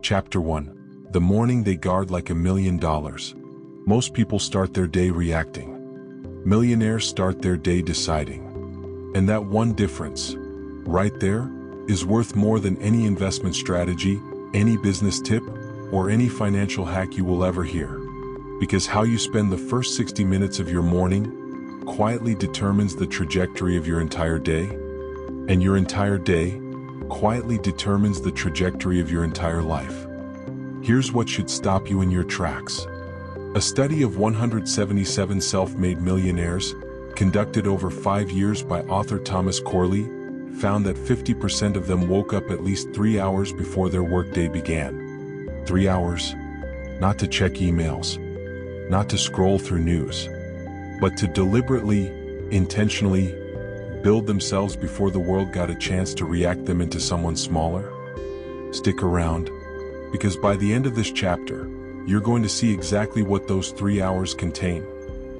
Chapter 1. The morning they guard like $1 million. Most people start their day reacting. Millionaires start their day deciding. And that one difference, right there, is worth more than any investment strategy, any business tip, or any financial hack you will ever hear. Because how you spend the first 60 minutes of your morning quietly determines the trajectory of your entire day, and your entire day quietly determines the trajectory of your entire life. Here's what should stop you in your tracks. A study of 177 self-made millionaires, conducted over 5 years by author Thomas Corley, found that 50% of them woke up at least 3 hours before their workday began. 3 hours? Not to check emails, not to scroll through news, but to deliberately, intentionally build themselves before the world got a chance to react them into someone smaller. Stick around, because by the end of this chapter, you're going to see exactly what those 3 hours contain,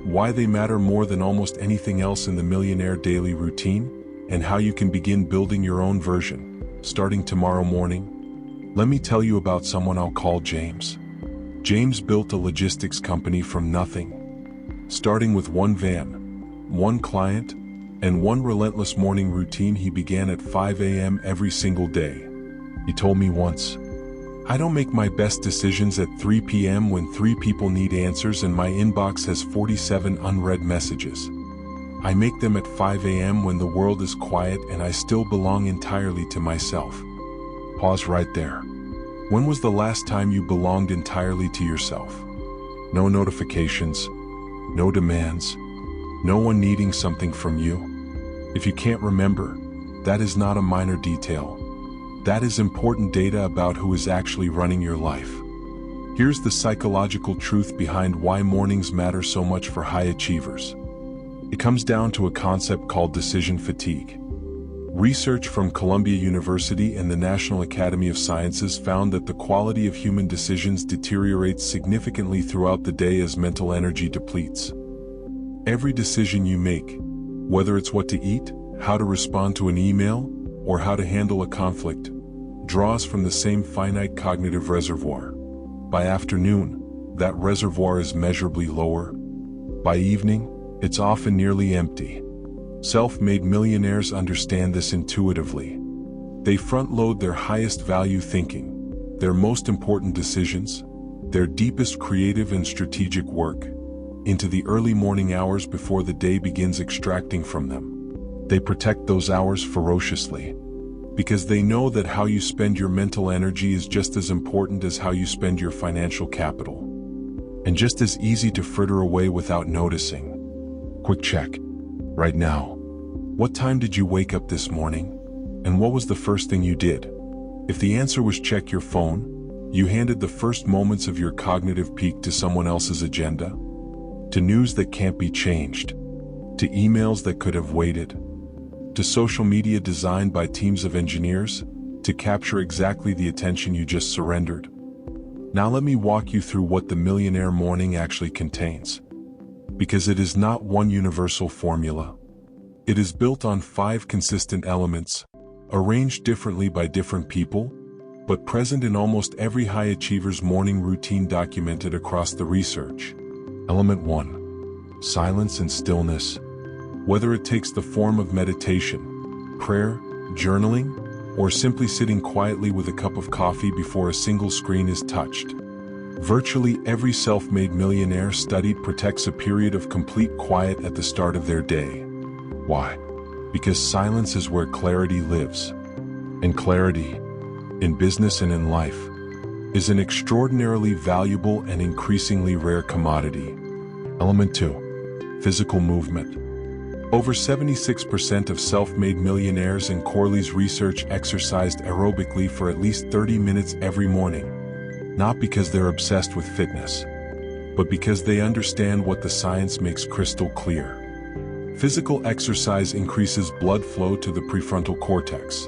why they matter more than almost anything else in the millionaire daily routine, and how you can begin building your own version, starting tomorrow morning. Let me tell you about someone I'll call James. James built a logistics company from nothing. Starting with one van, one client, and one relentless morning routine, he began at 5 a.m. every single day. He told me once, "I don't make my best decisions at 3 p.m. when 3 people need answers and my inbox has 47 unread messages. I make them at 5 a.m. when the world is quiet and I still belong entirely to myself." Pause right there. When was the last time you belonged entirely to yourself? No notifications, no demands, no one needing something from you. If you can't remember, that is not a minor detail. That is important data about who is actually running your life. Here's the psychological truth behind why mornings matter so much for high achievers. It comes down to a concept called decision fatigue. Research from Columbia University and the National Academy of Sciences found that the quality of human decisions deteriorates significantly throughout the day as mental energy depletes. Every decision you make, whether it's what to eat, how to respond to an email, or how to handle a conflict, draws from the same finite cognitive reservoir. By afternoon, that reservoir is measurably lower. By evening, it's often nearly empty. Self-made millionaires understand this intuitively. They front-load their highest value thinking, their most important decisions, their deepest creative and strategic work, into the early morning hours before the day begins extracting from them. They protect those hours ferociously, because they know that how you spend your mental energy is just as important as how you spend your financial capital, and just as easy to fritter away without noticing. Quick check. Right now. What time did you wake up this morning? And what was the first thing you did? If the answer was check your phone, you handed the first moments of your cognitive peak to someone else's agenda, to news that can't be changed, to emails that could have waited, to social media designed by teams of engineers to capture exactly the attention you just surrendered. Now let me walk you through what the millionaire morning actually contains. Because it is not one universal formula. It is built on 5 consistent elements, arranged differently by different people, but present in almost every high achiever's morning routine documented across the research. Element 1. Silence and stillness. Whether it takes the form of meditation, prayer, journaling, or simply sitting quietly with a cup of coffee before a single screen is touched. Virtually every self-made millionaire studied protects a period of complete quiet at the start of their day. Why? Because silence is where clarity lives. And clarity, in business and in life, is an extraordinarily valuable and increasingly rare commodity. Element 2. Physical movement. Over 76% of self-made millionaires in Corley's research exercised aerobically for at least 30 minutes every morning. Not because they're obsessed with fitness, but because they understand what the science makes crystal clear. Physical exercise increases blood flow to the prefrontal cortex,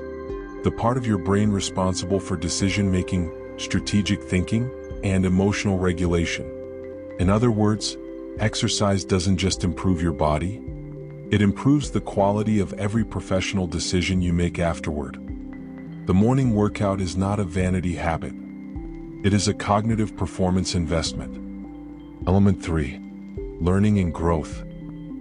the part of your brain responsible for decision-making, strategic thinking, and emotional regulation. In other words, exercise doesn't just improve your body, it improves the quality of every professional decision you make afterward. The morning workout is not a vanity habit. It is a cognitive performance investment. Element 3. Learning and growth.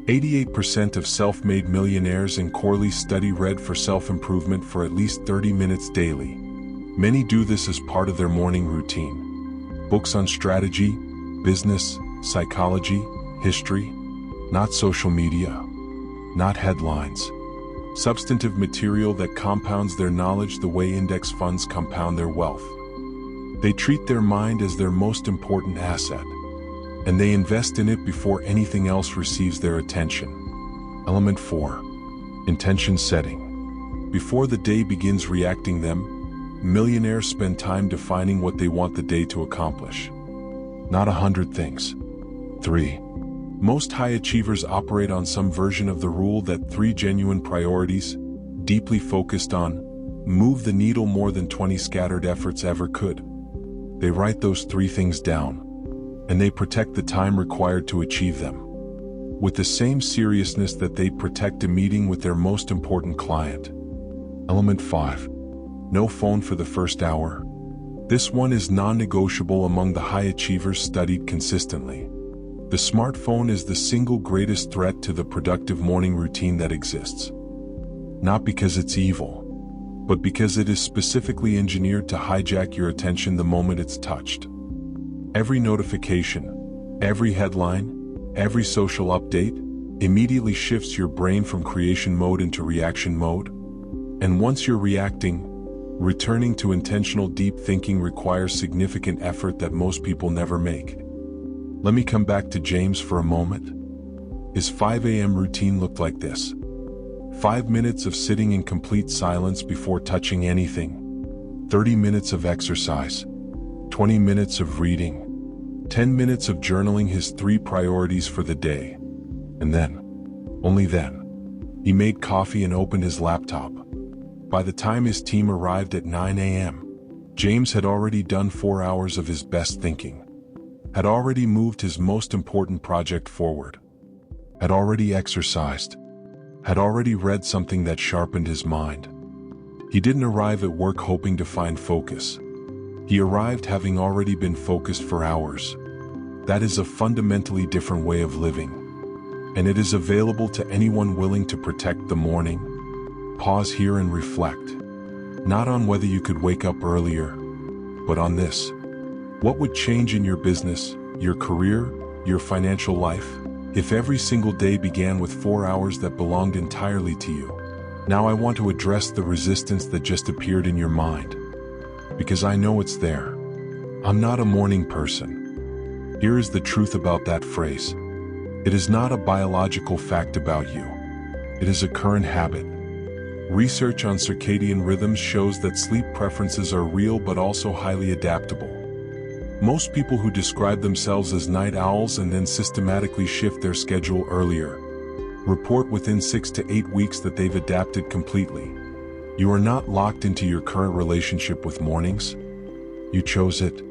88% of self-made millionaires in Corley's study read for self-improvement for at least 30 minutes daily. Many do this as part of their morning routine. Books on strategy, business, psychology, history, not social media, not headlines. Substantive material that compounds their knowledge the way index funds compound their wealth. They treat their mind as their most important asset, and they invest in it before anything else receives their attention. Element 4. Intention setting. Before the day begins reacting them, millionaires spend time defining what they want the day to accomplish. Not 100 things. 3. Most high achievers operate on some version of the rule that 3 genuine priorities, deeply focused on, move the needle more than 20 scattered efforts ever could. They write those 3 things down, and they protect the time required to achieve them, with the same seriousness that they'd protect a meeting with their most important client. Element 5. No phone for the first hour. This one is non-negotiable among the high achievers studied consistently. The smartphone is the single greatest threat to the productive morning routine that exists. Not because it's evil, but because it is specifically engineered to hijack your attention the moment it's touched. Every notification, every headline, every social update immediately shifts your brain from creation mode into reaction mode. And once you're reacting, returning to intentional deep thinking requires significant effort that most people never make. Let me come back to James for a moment. His 5 a.m. routine looked like this. 5 minutes of sitting in complete silence before touching anything. 30 minutes of exercise. 20 minutes of reading. 10 minutes of journaling his 3 priorities for the day. And then, only then, he made coffee and opened his laptop. By the time his team arrived at 9 a.m., James had already done 4 hours of his best thinking. Had already moved his most important project forward. Had already exercised. Had already read something that sharpened his mind. He didn't arrive at work hoping to find focus. He arrived having already been focused for hours. That is a fundamentally different way of living. And it is available to anyone willing to protect the morning. Pause here and reflect. Not on whether you could wake up earlier, but on this. What would change in your business, your career, your financial life, if every single day began with 4 hours that belonged entirely to you? Now I want to address the resistance that just appeared in your mind. Because I know it's there. I'm not a morning person. Here is the truth about that phrase. It is not a biological fact about you. It is a current habit. Research on circadian rhythms shows that sleep preferences are real but also highly adaptable. Most people who describe themselves as night owls and then systematically shift their schedule earlier report within 6 to 8 weeks that they've adapted completely. You are not locked into your current relationship with mornings. You chose it,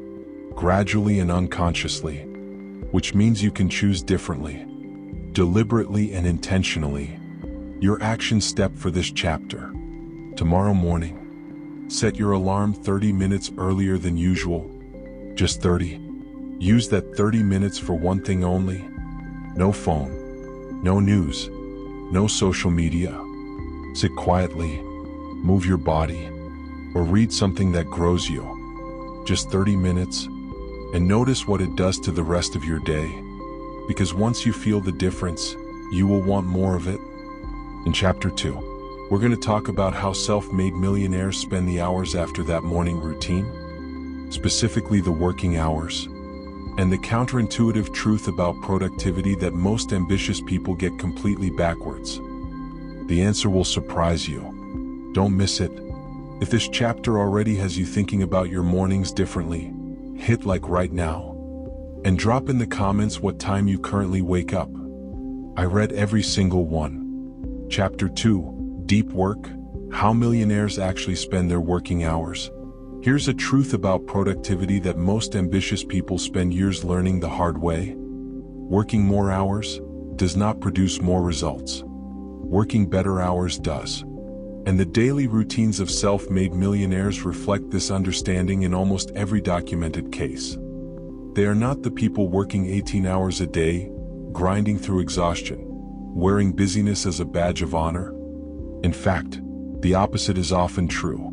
gradually and unconsciously, which means you can choose differently, deliberately and intentionally. Your action step for this chapter. Tomorrow morning, set your alarm 30 minutes earlier than usual. Just 30. Use that 30 minutes for one thing only. No phone, no news, no social media. Sit quietly, move your body, or read something that grows you. Just 30 minutes, and notice what it does to the rest of your day. Because once you feel the difference, you will want more of it. In Chapter 2, we're going to talk about how self-made millionaires spend the hours after that morning routine. Specifically the working hours, and the counterintuitive truth about productivity that most ambitious people get completely backwards. The answer will surprise you. Don't miss it. If this chapter already has you thinking about your mornings differently, hit like right now, and drop in the comments what time you currently wake up. I read every single one. Chapter 2, Deep Work, How Millionaires Actually Spend Their Working Hours. Here's a truth about productivity that most ambitious people spend years learning the hard way. Working more hours does not produce more results. Working better hours does. And the daily routines of self-made millionaires reflect this understanding in almost every documented case. They are not the people working 18 hours a day, grinding through exhaustion, wearing busyness as a badge of honor. In fact, the opposite is often true.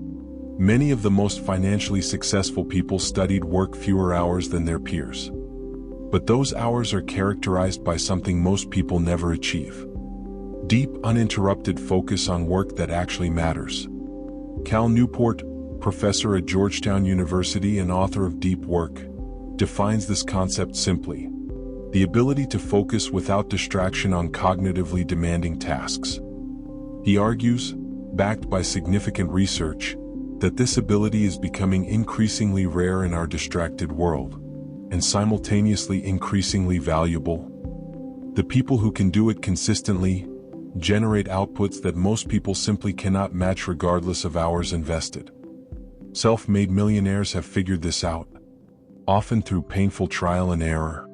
Many of the most financially successful people studied work fewer hours than their peers. But those hours are characterized by something most people never achieve: deep, uninterrupted focus on work that actually matters. Cal Newport, professor at Georgetown University and author of Deep Work, defines this concept simply: the ability to focus without distraction on cognitively demanding tasks. He argues, backed by significant research, that this ability is becoming increasingly rare in our distracted world, and simultaneously increasingly valuable. The people who can do it consistently generate outputs that most people simply cannot match regardless of hours invested. Self-made millionaires have figured this out, often through painful trial and error,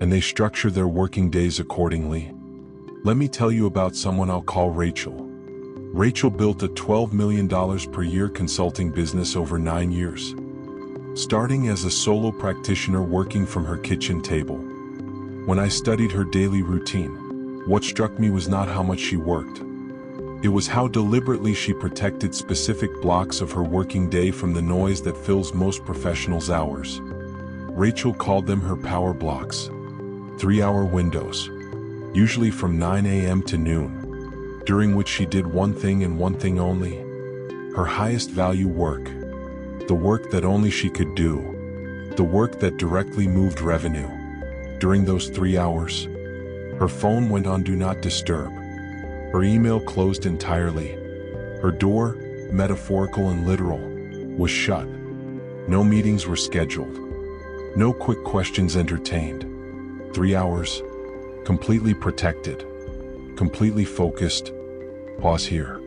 and they structure their working days accordingly. Let me tell you about someone I'll call Rachel. Rachel built a $12 million per year consulting business over 9 years, starting as a solo practitioner working from her kitchen table. When I studied her daily routine, what struck me was not how much she worked. It was how deliberately she protected specific blocks of her working day from the noise that fills most professionals' hours. Rachel called them her power blocks, 3-hour windows, usually from 9 a.m. to noon, during which she did one thing and one thing only: her highest value work. The work that only she could do. The work that directly moved revenue. During those 3 hours, her phone went on Do Not Disturb. Her email closed entirely. Her door, metaphorical and literal, was shut. No meetings were scheduled. No quick questions entertained. 3 hours, completely protected, completely focused. Pause here.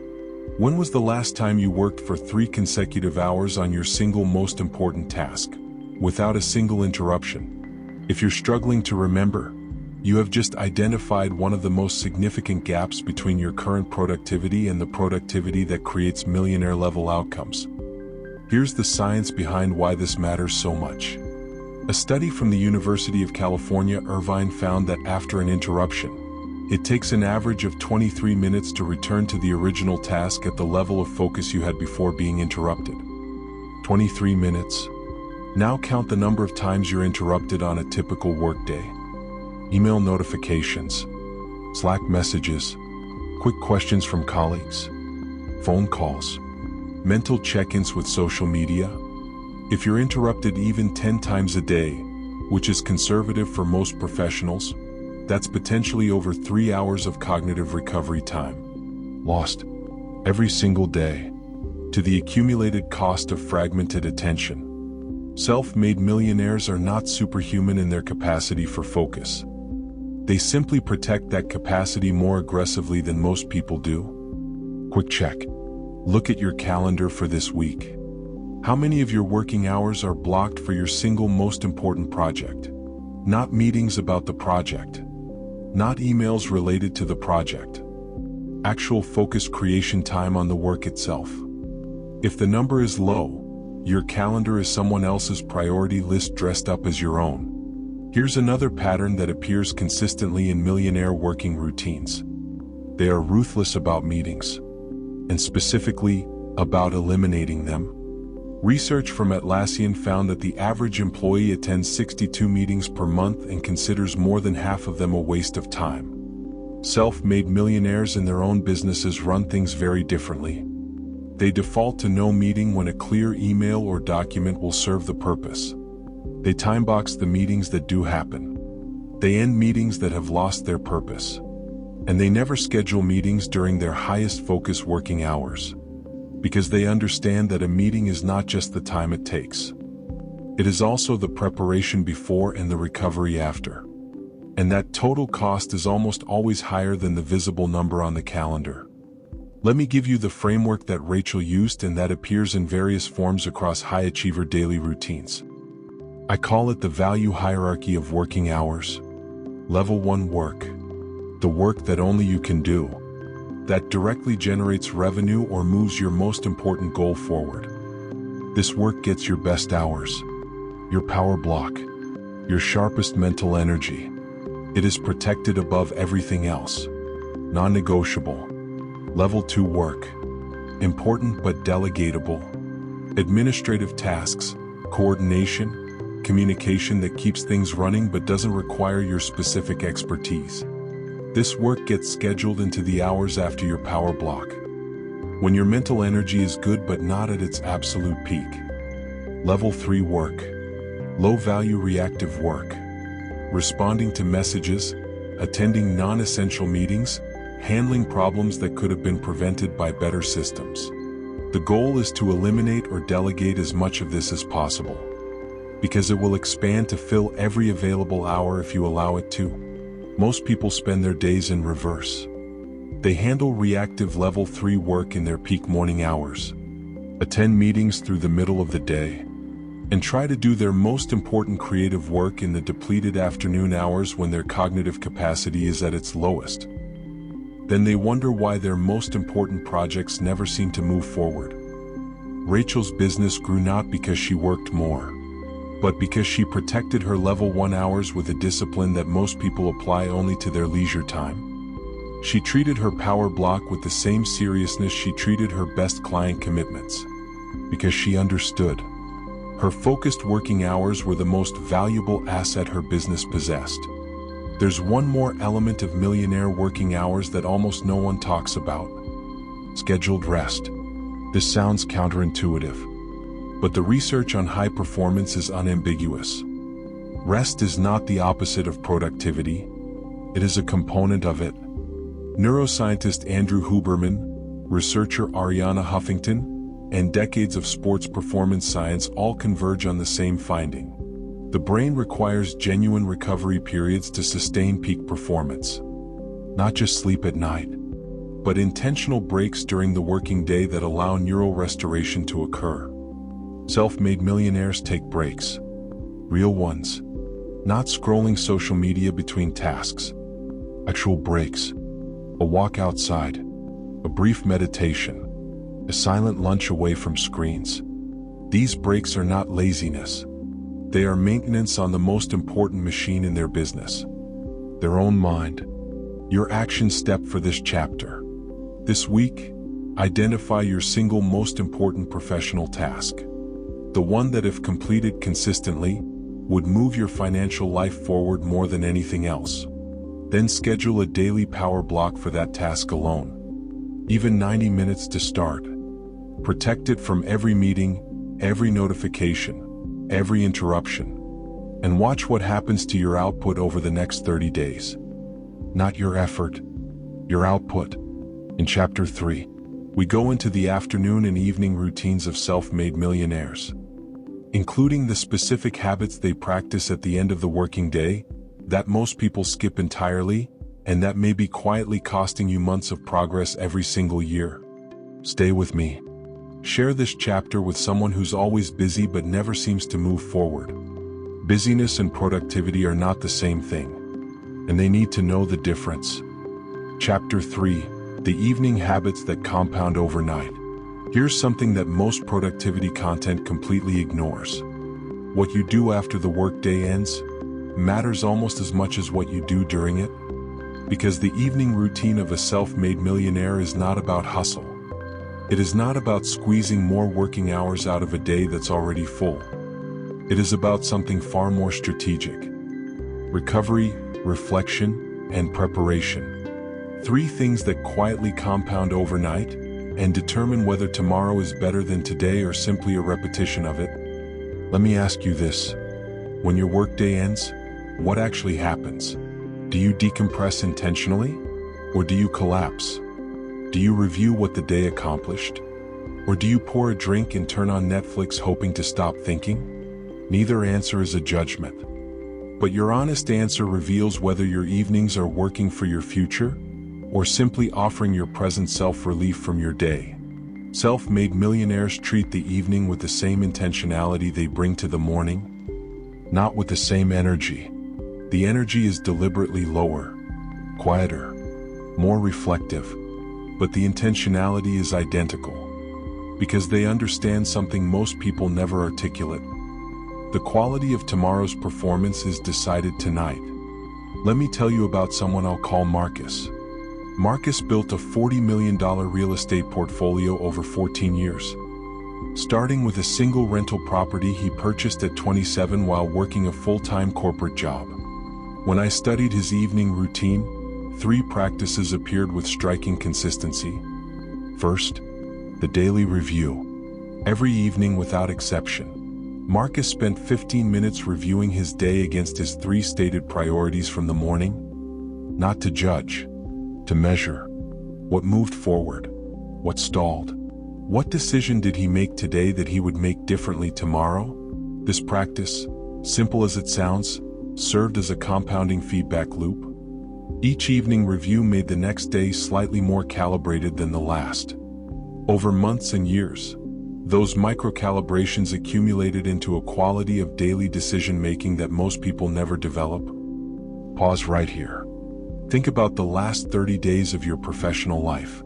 When was the last time you worked for 3 consecutive hours on your single most important task, without a single interruption? If you're struggling to remember, you have just identified one of the most significant gaps between your current productivity and the productivity that creates millionaire-level outcomes. Here's the science behind why this matters so much. A study from the University of California, Irvine found that after an interruption, it takes an average of 23 minutes to return to the original task at the level of focus you had before being interrupted. 23 minutes. Now count the number of times you're interrupted on a typical workday. Email notifications, Slack messages, quick questions from colleagues, phone calls, mental check-ins with social media. If you're interrupted even 10 times a day, which is conservative for most professionals, that's potentially over 3 hours of cognitive recovery time lost every single day, to the accumulated cost of fragmented attention. Self-made millionaires are not superhuman in their capacity for focus. They simply protect that capacity more aggressively than most people do. Quick check. Look at your calendar for this week. How many of your working hours are blocked for your single most important project? Not meetings about the project. Not emails related to the project. Actual focus creation time on the work itself. If the number is low, your calendar is someone else's priority list dressed up as your own. Here's another pattern that appears consistently in millionaire working routines. They are ruthless about meetings, and specifically, about eliminating them. Research from Atlassian found that the average employee attends 62 meetings per month and considers more than half of them a waste of time. Self-made millionaires in their own businesses run things very differently. They default to no meeting when a clear email or document will serve the purpose. They timebox the meetings that do happen. They end meetings that have lost their purpose. And they never schedule meetings during their highest focus working hours, because they understand that a meeting is not just the time it takes. It is also the preparation before and the recovery after. And that total cost is almost always higher than the visible number on the calendar. Let me give you the framework that Rachel used and that appears in various forms across high-achiever daily routines. I call it the value hierarchy of working hours. Level 1 work. The work that only you can do. that directly generates revenue or moves your most important goal forward. This work gets your best hours, your power block, your sharpest mental energy. It is protected above everything else. Non-negotiable. Level 2 work. Important but delegatable. Administrative tasks, coordination, communication that keeps things running but doesn't require your specific expertise. This work gets scheduled into the hours after your power block, when your mental energy is good but not at its absolute peak. Level 3 work. Low-value reactive work. Responding to messages, attending non-essential meetings, handling problems that could have been prevented by better systems. The goal is to eliminate or delegate as much of this as possible, because it will expand to fill every available hour if you allow it to. Most people spend their days in reverse. They handle reactive level 3 work in their peak morning hours, attend meetings through the middle of the day, and try to do their most important creative work in the depleted afternoon hours when their cognitive capacity is at its lowest. Then they wonder why their most important projects never seem to move forward. Rachel's business grew not because she worked more, but because she protected her level 1 hours with a discipline that most people apply only to their leisure time. She treated her power block with the same seriousness she treated her best client commitments, because she understood. Her focused working hours were the most valuable asset her business possessed. There's one more element of millionaire working hours that almost no one talks about: scheduled rest. This sounds counterintuitive, but the research on high performance is unambiguous. Rest is not the opposite of productivity. It is a component of it. Neuroscientist Andrew Huberman, researcher Ariana Huffington, and decades of sports performance science all converge on the same finding. The brain requires genuine recovery periods to sustain peak performance. Not just sleep at night, but intentional breaks during the working day that allow neural restoration to occur. Self-made millionaires take breaks. Real ones. Not scrolling social media between tasks. Actual breaks. A walk outside. A brief meditation. A silent lunch away from screens. These breaks are not laziness. They are maintenance on the most important machine in their business: their own mind. Your action step for this chapter. This week, identify your single most important professional task. The one that, if completed consistently, would move your financial life forward more than anything else. Then schedule a daily power block for that task alone. Even 90 minutes to start. Protect it from every meeting, every notification, every interruption, and watch what happens to your output over the next 30 days. Not your effort, your output. In Chapter 3, we go into the afternoon and evening routines of self-made millionaires, including the specific habits they practice at the end of the working day that most people skip entirely, and that may be quietly costing you months of progress every single year. Stay with me. Share this chapter with someone who's always busy but never seems to move forward. Busyness and productivity are not the same thing, and they need to know the difference. Chapter 3: The Evening Habits That Compound Overnight. Here's something that most productivity content completely ignores. What you do after the workday ends matters almost as much as what you do during it, because the evening routine of a self-made millionaire is not about hustle. It is not about squeezing more working hours out of a day that's already full. It is about something far more strategic: recovery, reflection, and preparation. 3 things that quietly compound overnight and determine whether tomorrow is better than today or simply a repetition of it. Let me ask you this: when your workday ends, what actually happens? Do you decompress intentionally, or do you collapse? Do you review what the day accomplished? Or do you pour a drink and turn on Netflix hoping to stop thinking? Neither answer is a judgment. But your honest answer reveals whether your evenings are working for your future, or simply offering your present self relief from your day. Self-made millionaires treat the evening with the same intentionality they bring to the morning, not with the same energy. The energy is deliberately lower, quieter, more reflective. but the intentionality is identical. Because they understand something most people never articulate. The quality of tomorrow's performance is decided tonight. Let me tell you about someone I'll call Marcus. Marcus built a $40 million real estate portfolio over 14 years. Starting with a single rental property he purchased at 27 while working a full-time corporate job. When I studied his evening routine, 3 practices appeared with striking consistency. First, the daily review. Every evening without exception, Marcus spent 15 minutes reviewing his day against his 3 stated priorities from the morning. Not to judge, to measure. What moved forward? What stalled? What decision did he make today that he would make differently tomorrow? This practice, simple as it sounds, served as a compounding feedback loop. Each evening review made the next day slightly more calibrated than the last. Over months and years, those micro-calibrations accumulated into a quality of daily decision-making that most people never develop. Pause right here. Think about the last 30 days of your professional life.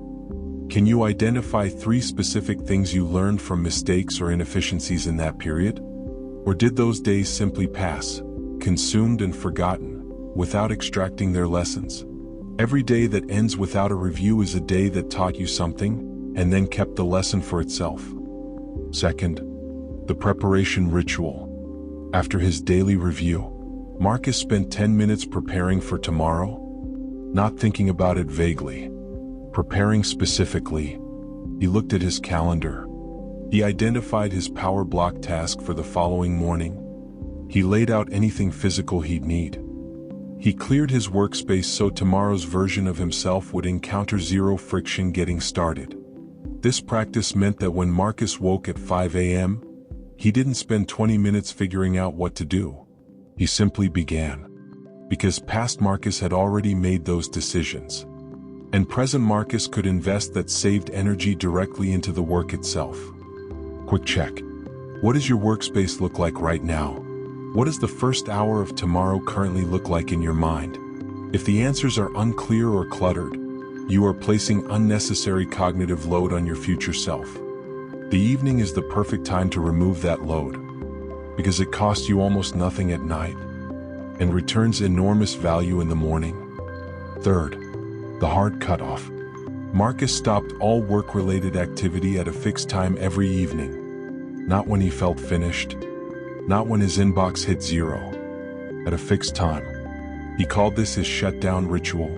Can you identify 3 specific things you learned from mistakes or inefficiencies in that period? Or did those days simply pass, consumed and forgotten, without extracting their lessons? Every day that ends without a review is a day that taught you something, and then kept the lesson for itself. Second, the preparation ritual. After his daily review, Marcus spent 10 minutes preparing for tomorrow, not thinking about it vaguely, preparing specifically. He looked at his calendar. He identified his power block task for the following morning. He laid out anything physical he'd need. He cleared his workspace so tomorrow's version of himself would encounter 0 friction getting started. This practice meant that when Marcus woke at 5 a.m., he didn't spend 20 minutes figuring out what to do. He simply began. Because past Marcus had already made those decisions. And present Marcus could invest that saved energy directly into the work itself. Quick check. What does your workspace look like right now? What does the first hour of tomorrow currently look like in your mind? If the answers are unclear or cluttered, you are placing unnecessary cognitive load on your future self. The evening is the perfect time to remove that load, because it costs you almost nothing at night, and returns enormous value in the morning. Third, the hard cutoff. Marcus stopped all work-related activity at a fixed time every evening. Not when he felt finished, not when his inbox hit 0. At a fixed time. He called this his shutdown ritual.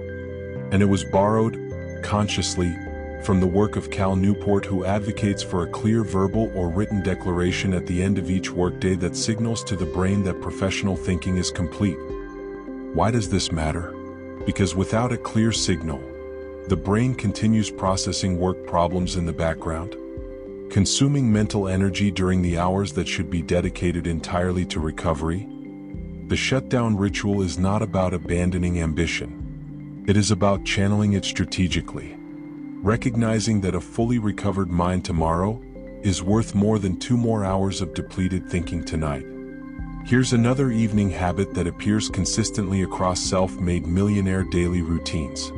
And it was borrowed, consciously, from the work of Cal Newport, who advocates for a clear verbal or written declaration at the end of each workday that signals to the brain that professional thinking is complete. Why does this matter? Because without a clear signal, the brain continues processing work problems in the background, consuming mental energy during the hours that should be dedicated entirely to recovery. The shutdown ritual is not about abandoning ambition. It is about channeling it strategically, recognizing that a fully recovered mind tomorrow is worth more than 2 more hours of depleted thinking tonight. Here's another evening habit that appears consistently across self-made millionaire daily routines.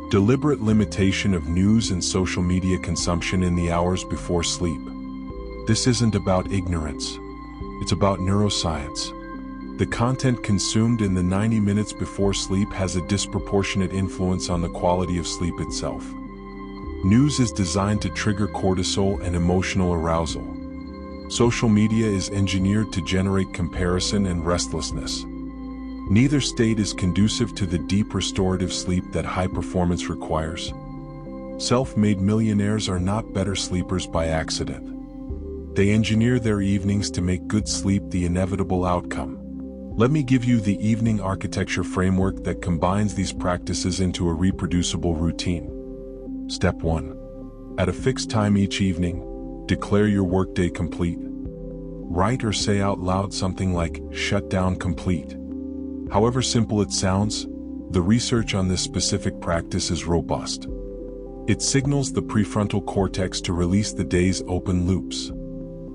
Deliberate limitation of news and social media consumption in the hours before sleep. This isn't about ignorance. It's about neuroscience. The content consumed in the 90 minutes before sleep has a disproportionate influence on the quality of sleep itself. News is designed to trigger cortisol and emotional arousal. Social media is engineered to generate comparison and restlessness. Neither state is conducive to the deep restorative sleep that high performance requires. Self-made millionaires are not better sleepers by accident. They engineer their evenings to make good sleep the inevitable outcome. Let me give you the evening architecture framework that combines these practices into a reproducible routine. Step 1. At a fixed time each evening, declare your workday complete. Write or say out loud something like, "Shutdown complete." However simple it sounds, the research on this specific practice is robust. It signals the prefrontal cortex to release the day's open loops,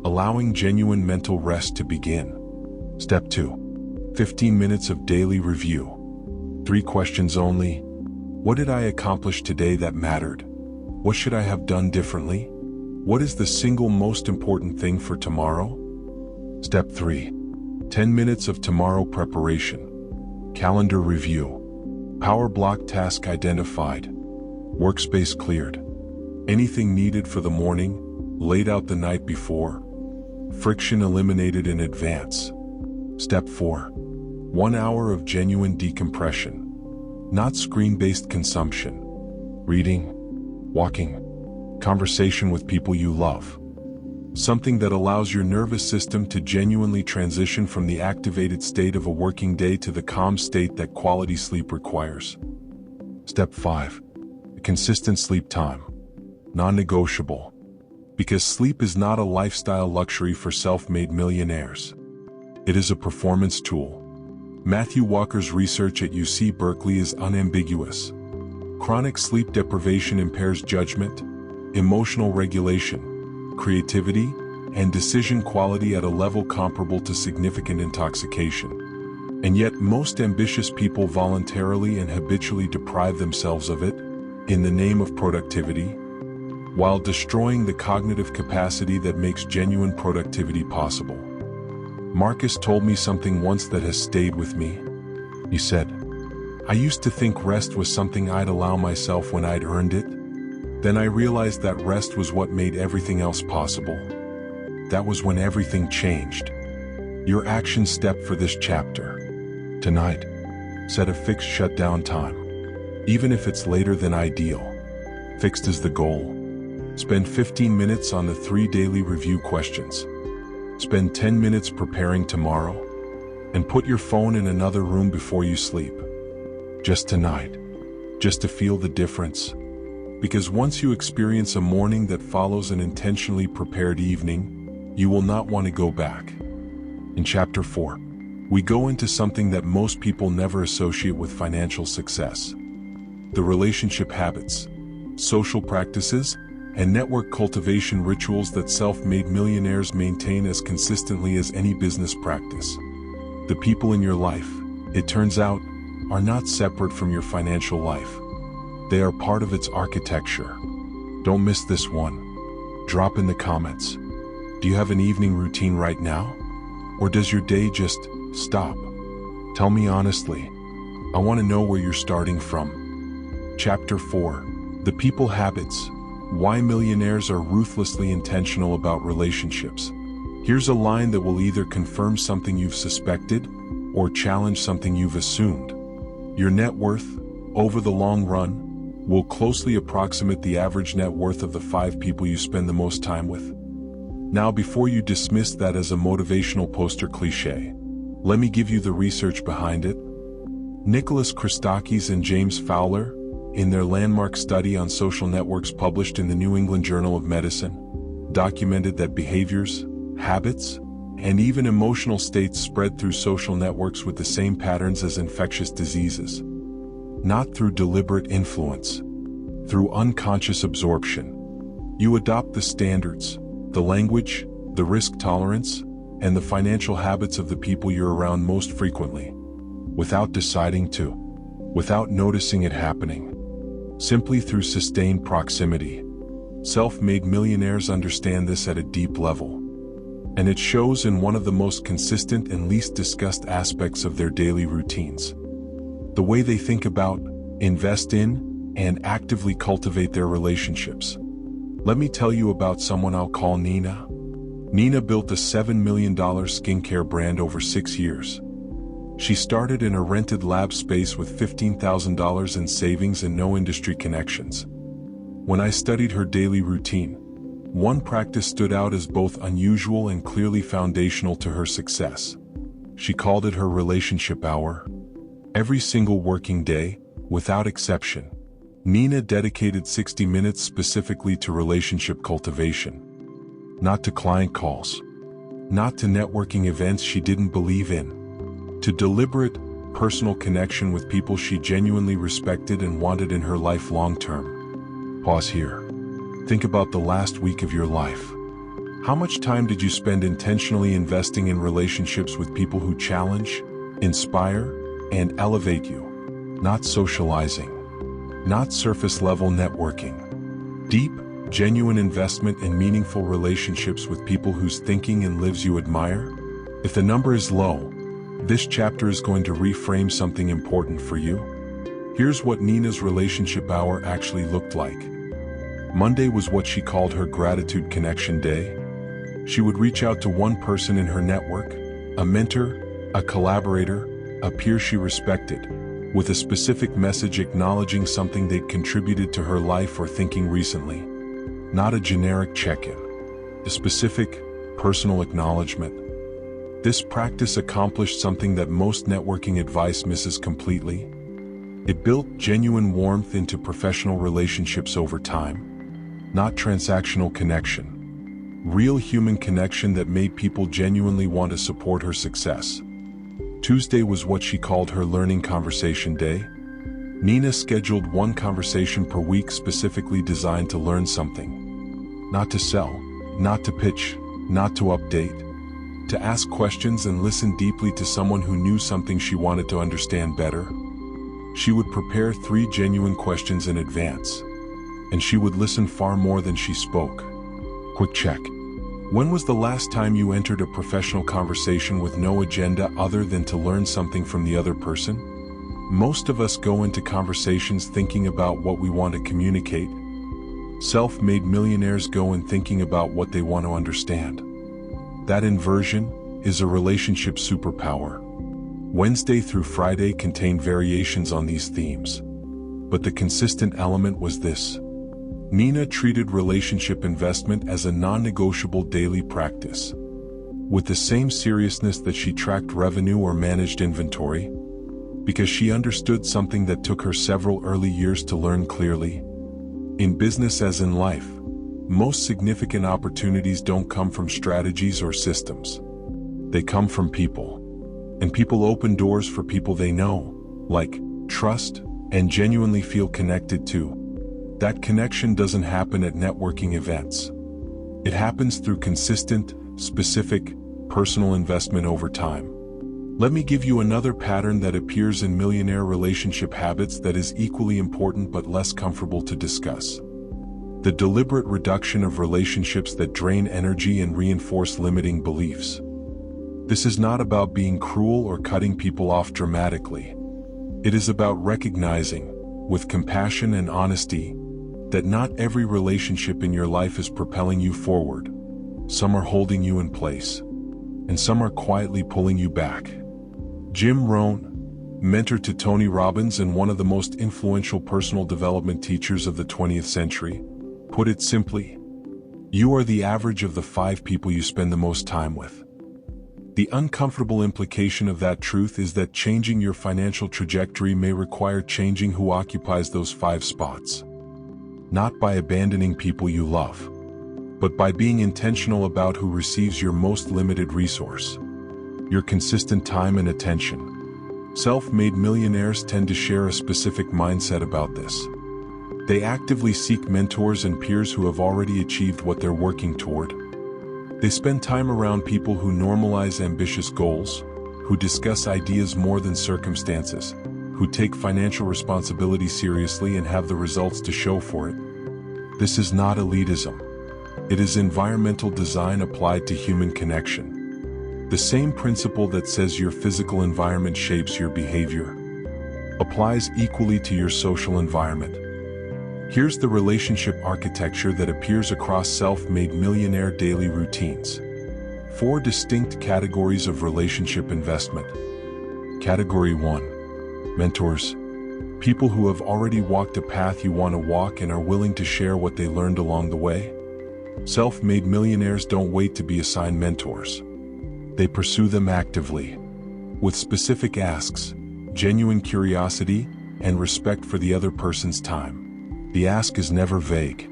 allowing genuine mental rest to begin. Step 2. 15 minutes of daily review. 3 questions only. What did I accomplish today that mattered? What should I have done differently? What is the single most important thing for tomorrow? Step 3. 10 minutes of tomorrow preparation. Calendar review. Power block task identified. Workspace cleared. Anything needed for the morning, laid out the night before. Friction eliminated in advance. Step 4. 1 hour of genuine decompression. Not screen-based consumption. Reading, walking, conversation with people you love. Something that allows your nervous system to genuinely transition from the activated state of a working day to the calm state that quality sleep requires. Step 5. A consistent sleep time. Non-negotiable. Because sleep is not a lifestyle luxury for self-made millionaires. It is a performance tool. Matthew Walker's research at UC Berkeley is unambiguous. Chronic sleep deprivation impairs judgment, emotional regulation, creativity, and decision quality at a level comparable to significant intoxication. And yet most ambitious people voluntarily and habitually deprive themselves of it, in the name of productivity, while destroying the cognitive capacity that makes genuine productivity possible. Marcus told me something once that has stayed with me. He said, "I used to think rest was something I'd allow myself when I'd earned it. Then I realized that rest was what made everything else possible. That was when everything changed." Your action step for this chapter. Tonight, set a fixed shutdown time. Even if it's later than ideal. Fixed is the goal. Spend 15 minutes on the 3 daily review questions. Spend 10 minutes preparing tomorrow. And put your phone in another room before you sleep. Just tonight. Just to feel the difference. Because once you experience a morning that follows an intentionally prepared evening, you will not want to go back. In Chapter 4, we go into something that most people never associate with financial success. The relationship habits, social practices, and network cultivation rituals that self-made millionaires maintain as consistently as any business practice. The people in your life, it turns out, are not separate from your financial life. They are part of its architecture. Don't miss this one. Drop in the comments. Do you have an evening routine right now? Or does your day just stop? Tell me honestly. I want to know where you're starting from. Chapter 4. The People Habits. Why millionaires are ruthlessly intentional about relationships. Here's a line that will either confirm something you've suspected or challenge something you've assumed. Your net worth, over the long run, will closely approximate the average net worth of the 5 people you spend the most time with. Now, before you dismiss that as a motivational poster cliché, let me give you the research behind it. Nicholas Christakis and James Fowler, in their landmark study on social networks published in the New England Journal of Medicine, documented that behaviors, habits, and even emotional states spread through social networks with the same patterns as infectious diseases. Not through deliberate influence, through unconscious absorption. You adopt the standards, the language, the risk tolerance, and the financial habits of the people you're around most frequently, without deciding to, without noticing it happening. Simply through sustained proximity. Self-made millionaires understand this at a deep level. And it shows in one of the most consistent and least discussed aspects of their daily routines. The way they think about, invest in, and actively cultivate their relationships. Let me tell you about someone I'll call Nina. Nina built a $7 million skincare brand over 6 years. She started in a rented lab space with $15,000 in savings and no industry connections. When I studied her daily routine, one practice stood out as both unusual and clearly foundational to her success. She called it her relationship hour. Every single working day, without exception, Nina dedicated 60 minutes specifically to relationship cultivation. Not to client calls. Not to networking events she didn't believe in. To deliberate, personal connection with people she genuinely respected and wanted in her life long term. Pause here. Think about the last week of your life. How much time did you spend intentionally investing in relationships with people who challenge, inspire, and elevate you? Not socializing. Not surface-level networking. Deep, genuine investment and meaningful relationships with people whose thinking and lives you admire? If the number is low, this chapter is going to reframe something important for you. Here's what Nina's relationship hour actually looked like. Monday was what she called her gratitude connection day. She would reach out to one person in her network, a mentor, a collaborator, a peer she respected, with a specific message acknowledging something they'd contributed to her life or thinking recently. Not a generic check-in. A specific, personal acknowledgement. This practice accomplished something that most networking advice misses completely. It built genuine warmth into professional relationships over time. Not transactional connection. Real human connection that made people genuinely want to support her success. Tuesday was what she called her learning conversation day. Nina scheduled one conversation per week specifically designed to learn something. Not to sell, not to pitch, not to update. To ask questions and listen deeply to someone who knew something she wanted to understand better. She would prepare 3 genuine questions in advance. And she would listen far more than she spoke. Quick check. When was the last time you entered a professional conversation with no agenda other than to learn something from the other person? Most of us go into conversations thinking about what we want to communicate. Self-made millionaires go in thinking about what they want to understand. That inversion is a relationship superpower. Wednesday through Friday contained variations on these themes. But the consistent element was this. Nina treated relationship investment as a non-negotiable daily practice. With the same seriousness that she tracked revenue or managed inventory, because she understood something that took her several early years to learn clearly. In business as in life, most significant opportunities don't come from strategies or systems. They come from people. And people open doors for people they know, like, trust, and genuinely feel connected to. That connection doesn't happen at networking events. It happens through consistent, specific, personal investment over time. Let me give you another pattern that appears in millionaire relationship habits that is equally important but less comfortable to discuss. The deliberate reduction of relationships that drain energy and reinforce limiting beliefs. This is not about being cruel or cutting people off dramatically. It is about recognizing, with compassion and honesty, that not every relationship in your life is propelling you forward. Some are holding you in place, and some are quietly pulling you back. Jim Rohn, mentor to Tony Robbins and one of the most influential personal development teachers of the 20th century, put it simply, you are the average of the 5 people you spend the most time with. The uncomfortable implication of that truth is that changing your financial trajectory may require changing who occupies those 5 spots. Not by abandoning people you love, but by being intentional about who receives your most limited resource, your consistent time and attention. Self-made millionaires tend to share a specific mindset about this. They actively seek mentors and peers who have already achieved what they're working toward. They spend time around people who normalize ambitious goals, who discuss ideas more than circumstances, who take financial responsibility seriously and have the results to show for it. This is not elitism. It is environmental design applied to human connection. The same principle that says your physical environment shapes your behavior applies equally to your social environment. Here's the relationship architecture that appears across self-made millionaire daily routines. 4 distinct categories of relationship investment. Category 1. Mentors. People who have already walked a path you want to walk and are willing to share what they learned along the way. Self-made millionaires don't wait to be assigned mentors. They pursue them actively. With specific asks, genuine curiosity, and respect for the other person's time. The ask is never vague.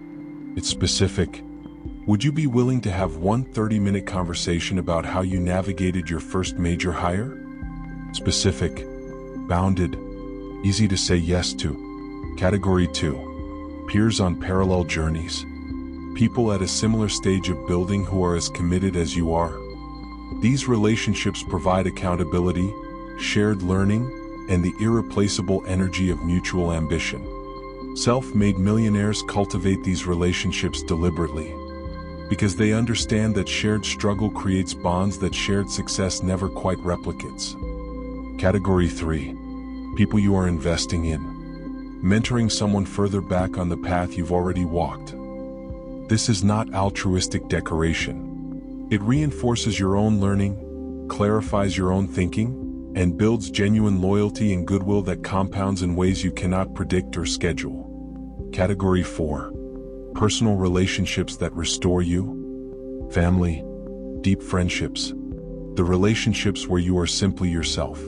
It's specific. Would you be willing to have one 30-minute conversation about how you navigated your first major hire? Specific, bounded, easy to say yes to. Category 2. Peers on parallel journeys. People at a similar stage of building who are as committed as you are. These relationships provide accountability, shared learning, and the irreplaceable energy of mutual ambition. Self-made millionaires cultivate these relationships deliberately because they understand that shared struggle creates bonds that shared success never quite replicates. Category 3. People you are investing in. Mentoring someone further back on the path you've already walked. This is not altruistic decoration. It reinforces your own learning, clarifies your own thinking, and builds genuine loyalty and goodwill that compounds in ways you cannot predict or schedule. Category 4. Personal relationships that restore you. Family, deep friendships. The relationships where you are simply yourself,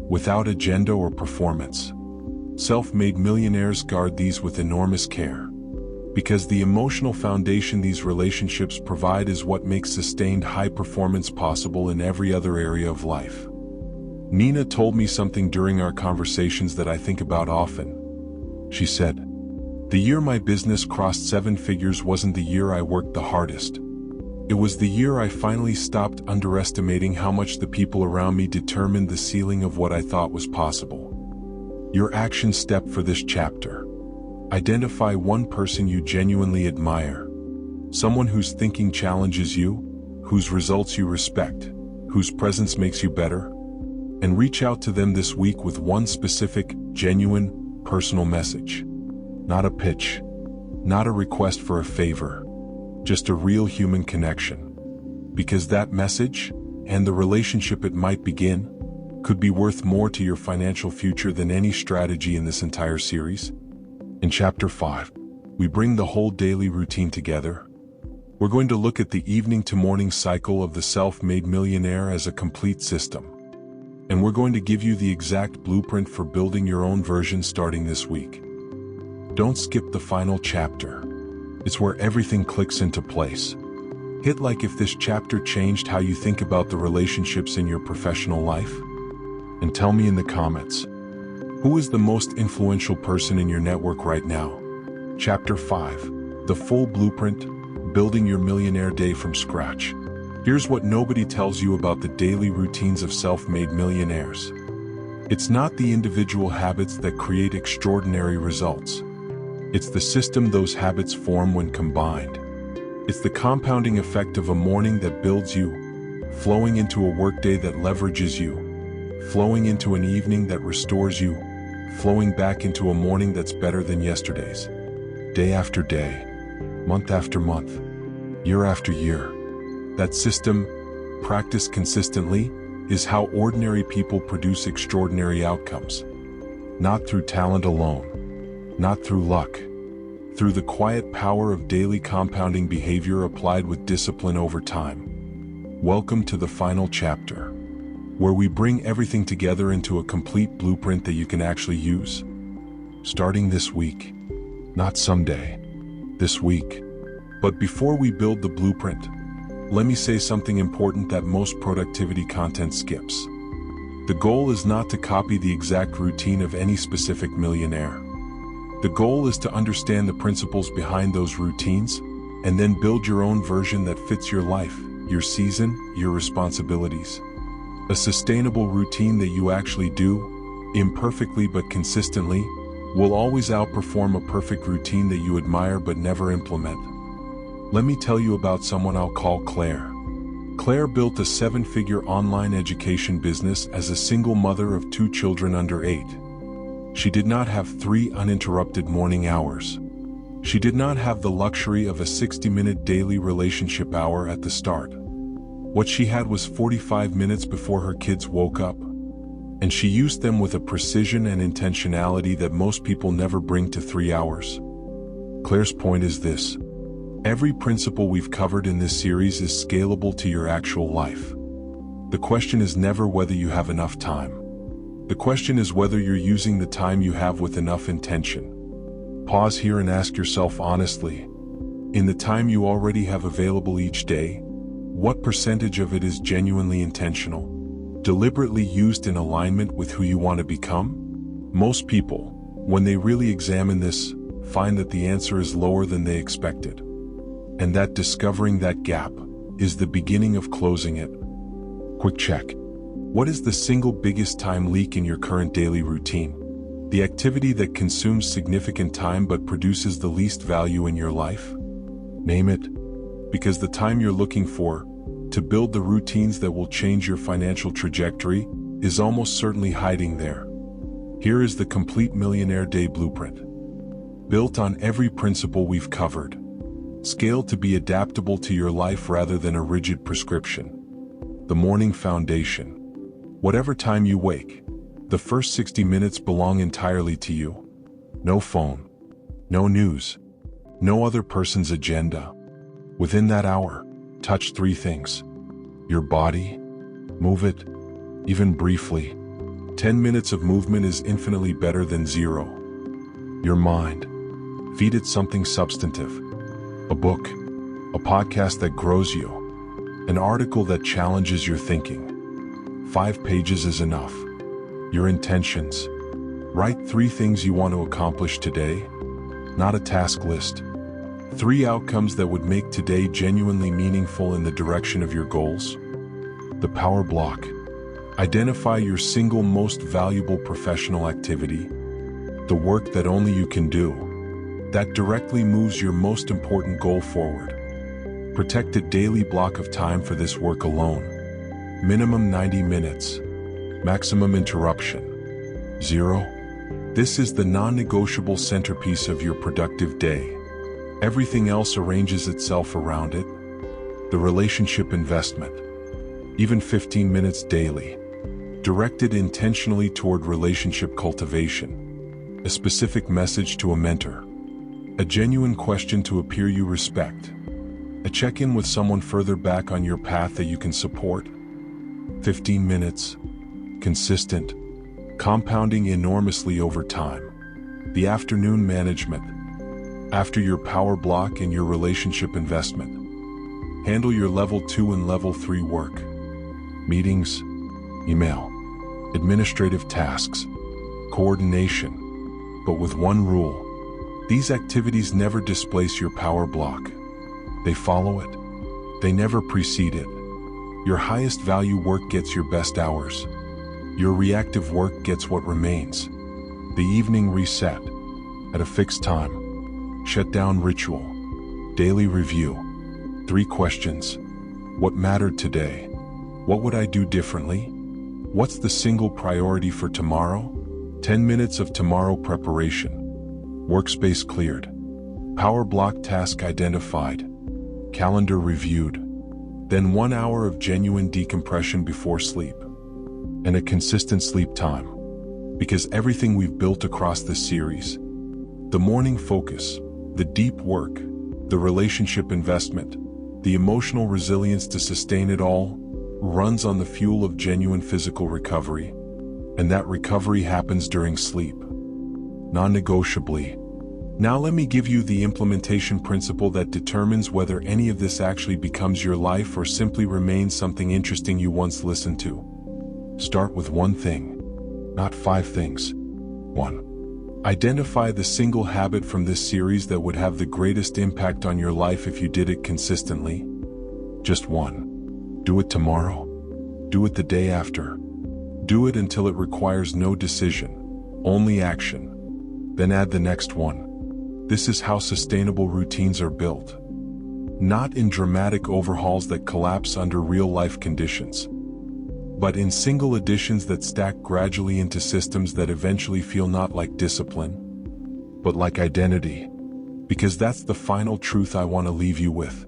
without agenda or performance. Self-made millionaires guard these with enormous care, because the emotional foundation these relationships provide is what makes sustained high performance possible in every other area of life. Nina told me something during our conversations that I think about often. She said, "The year my business crossed 7 figures wasn't the year I worked the hardest. It was the year I finally stopped underestimating how much the people around me determined the ceiling of what I thought was possible." Your action step for this chapter. Identify one person you genuinely admire. Someone whose thinking challenges you, whose results you respect, whose presence makes you better, and reach out to them this week with one specific, genuine, personal message. Not a pitch, not a request for a favor, just a real human connection. Because that message, and the relationship it might begin, could be worth more to your financial future than any strategy in this entire series. In Chapter 5, we bring the whole daily routine together. We're going to look at the evening to morning cycle of the self-made millionaire as a complete system. And we're going to give you the exact blueprint for building your own version starting this week. Don't skip the final chapter. It's where everything clicks into place. Hit like if this chapter changed how you think about the relationships in your professional life. And tell me in the comments, who is the most influential person in your network right now? Chapter 5, the full blueprint, building your millionaire day from scratch. Here's what nobody tells you about the daily routines of self-made millionaires. It's not the individual habits that create extraordinary results. It's the system those habits form when combined. It's the compounding effect of a morning that builds you, flowing into a workday that leverages you, flowing into an evening that restores you, flowing back into a morning that's better than yesterday's. Day after day, month after month, year after year. That system, practiced consistently, is how ordinary people produce extraordinary outcomes. Not through talent alone, not through luck, through the quiet power of daily compounding behavior applied with discipline over time. Welcome to the final chapter, where we bring everything together into a complete blueprint that you can actually use. Starting this week, not someday, this week. But before we build the blueprint, let me say something important that most productivity content skips. The goal is not to copy the exact routine of any specific millionaire. The goal is to understand the principles behind those routines, and then build your own version that fits your life, your season, your responsibilities. A sustainable routine that you actually do, imperfectly but consistently, will always outperform a perfect routine that you admire but never implement. Let me tell you about someone I'll call Claire. Claire built a 7-figure online education business as a single mother of 2 children under 8. She did not have 3 uninterrupted morning hours. She did not have the luxury of a 60-minute daily relationship hour at the start. What she had was 45 minutes before her kids woke up, and she used them with a precision and intentionality that most people never bring to 3 hours. Claire's point is this: every principle we've covered in this series is scalable to your actual life. The question is never whether you have enough time. The question is whether you're using the time you have with enough intention. Pause here and ask yourself honestly, in the time you already have available each day, what percentage of it is genuinely intentional, deliberately used in alignment with who you want to become? Most people, when they really examine this, find that the answer is lower than they expected. And that discovering that gap is the beginning of closing it. Quick check. What is the single biggest time leak in your current daily routine? The activity that consumes significant time but produces the least value in your life? Name it, because the time you're looking for to build the routines that will change your financial trajectory is almost certainly hiding there. Here is the complete Millionaire Day blueprint. Built on every principle we've covered. Scaled to be adaptable to your life rather than a rigid prescription. The morning foundation. Whatever time you wake, the first 60 minutes belong entirely to you. No phone, no news, no other person's agenda. Within that hour, touch 3 things. Your body, move it, even briefly. 10 minutes of movement is infinitely better than 0. Your mind, feed it something substantive. A book, a podcast that grows you, an article that challenges your thinking. 5 pages is enough. Your intentions. Write 3 things you want to accomplish today, not a task list. 3 outcomes that would make today genuinely meaningful in the direction of your goals. The power block. Identify your single most valuable professional activity, the work that only you can do, that directly moves your most important goal forward. Protect a daily block of time for this work alone. Minimum 90 minutes. Maximum interruption 0. This is the non-negotiable centerpiece of your productive day. Everything else arranges itself around it. The relationship investment. Even 15 minutes daily. Directed intentionally toward relationship cultivation. A specific message to a mentor. A genuine question to a peer you respect. A check-in with someone further back on your path that you can support. 15 minutes. Consistent. Compounding enormously over time. The afternoon management. After your power block and your relationship investment. Handle your level 2 and level 3 work. Meetings, email, administrative tasks, coordination. But with one rule. These activities never displace your power block. They follow it. They never precede it. Your highest value work gets your best hours. Your reactive work gets what remains. The evening reset. At a fixed time. Shutdown ritual. Daily review. 3 questions. What mattered today? What would I do differently? What's the single priority for tomorrow? 10 minutes of tomorrow preparation. Workspace cleared. Power block task identified. Calendar reviewed. Then 1 hour of genuine decompression before sleep. And a consistent sleep time. Because everything we've built across this series, the morning focus, the deep work, the relationship investment, the emotional resilience to sustain it all, runs on the fuel of genuine physical recovery. And that recovery happens during sleep. Non-negotiably. Now let me give you the implementation principle that determines whether any of this actually becomes your life or simply remains something interesting you once listened to. Start with one thing, not 5 things. 1. Identify the single habit from this series that would have the greatest impact on your life if you did it consistently. Just 1. Do it tomorrow. Do it the day after. Do it until it requires no decision, only action. Then add the next one. This is how sustainable routines are built. Not in dramatic overhauls that collapse under real-life conditions, but in single additions that stack gradually into systems that eventually feel not like discipline, but like identity. Because that's the final truth I want to leave you with.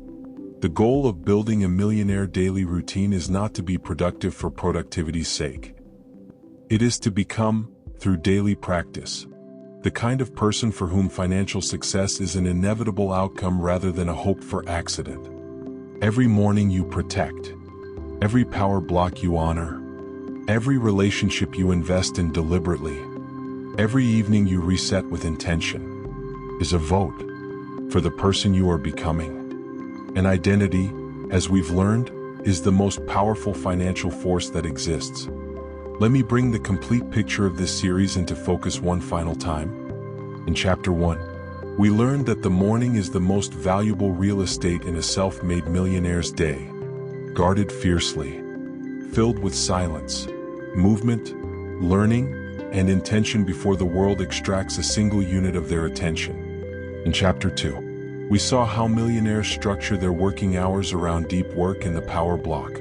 The goal of building a millionaire daily routine is not to be productive for productivity's sake. It is to become, through daily practice, the kind of person for whom financial success is an inevitable outcome rather than a hoped-for accident. Every morning you protect, every power block you honor, every relationship you invest in deliberately, every evening you reset with intention, is a vote for the person you are becoming. And identity, as we've learned, is the most powerful financial force that exists. Let me bring the complete picture of this series into focus one final time. In Chapter 1, we learned that the morning is the most valuable real estate in a self-made millionaire's day, guarded fiercely, filled with silence, movement, learning, and intention before the world extracts a single unit of their attention. In Chapter 2, we saw how millionaires structure their working hours around deep work in the power block,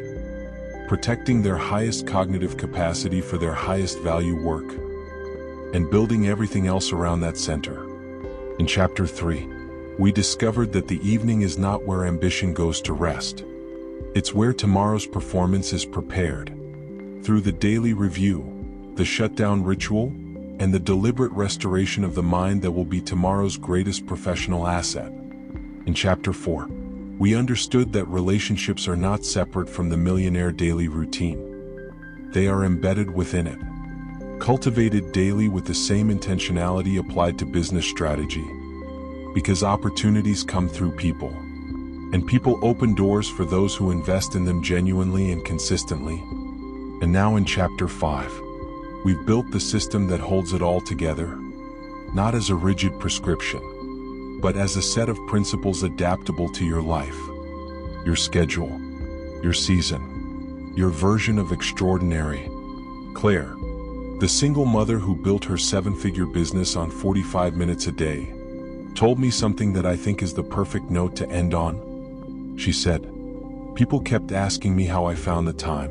protecting their highest cognitive capacity for their highest value work, and building everything else around that center. In Chapter 3, we discovered that the evening is not where ambition goes to rest. It's where tomorrow's performance is prepared. Through the daily review, the shutdown ritual, and the deliberate restoration of the mind that will be tomorrow's greatest professional asset. In Chapter 4, we understood that relationships are not separate from the millionaire daily routine. They are embedded within it, cultivated daily with the same intentionality applied to business strategy. Because opportunities come through people, and people open doors for those who invest in them genuinely and consistently. And now in Chapter 5, we've built the system that holds it all together, not as a rigid prescription, but as a set of principles adaptable to your life, your schedule, your season, your version of extraordinary. Claire, the single mother who built her 7-figure business on 45 minutes a day, told me something that I think is the perfect note to end on. She said, "People kept asking me how I found the time,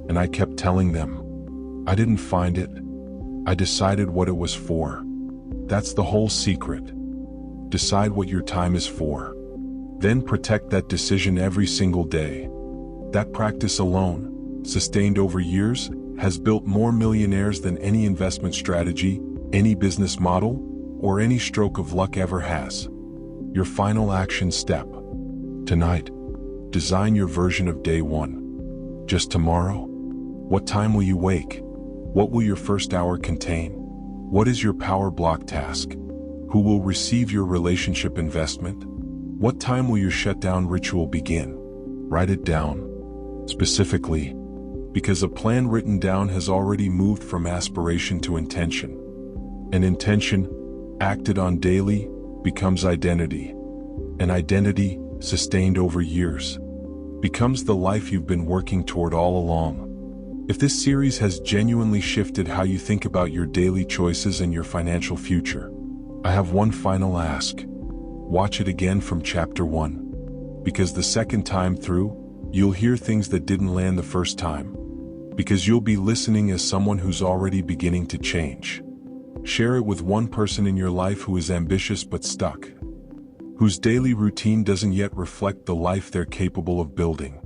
and I kept telling them, I didn't find it. I decided what it was for. That's the whole secret. Decide what your time is for. Then protect that decision every single day." That practice alone, sustained over years, has built more millionaires than any investment strategy, any business model, or any stroke of luck ever has. Your final action step. Tonight, design your version of day 1. Just tomorrow? What time will you wake? What will your first hour contain? What is your power block task? Who will receive your relationship investment? What time will your shutdown ritual begin? Write it down. Specifically, because a plan written down has already moved from aspiration to intention. And intention, acted on daily, becomes identity. And identity, sustained over years, becomes the life you've been working toward all along. If this series has genuinely shifted how you think about your daily choices and your financial future, I have one final ask. Watch it again from Chapter 1. Because the second time through, you'll hear things that didn't land the first time. Because you'll be listening as someone who's already beginning to change. Share it with one person in your life who is ambitious but stuck, whose daily routine doesn't yet reflect the life they're capable of building.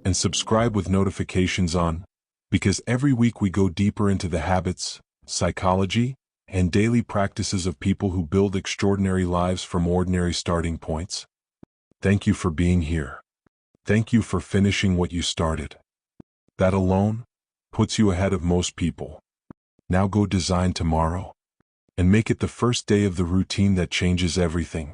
And subscribe with notifications on, because every week we go deeper into the habits, psychology, and daily practices of people who build extraordinary lives from ordinary starting points. Thank you for being here. Thank you for finishing what you started. That alone puts you ahead of most people. Now go design tomorrow, and make it the first day of the routine that changes everything.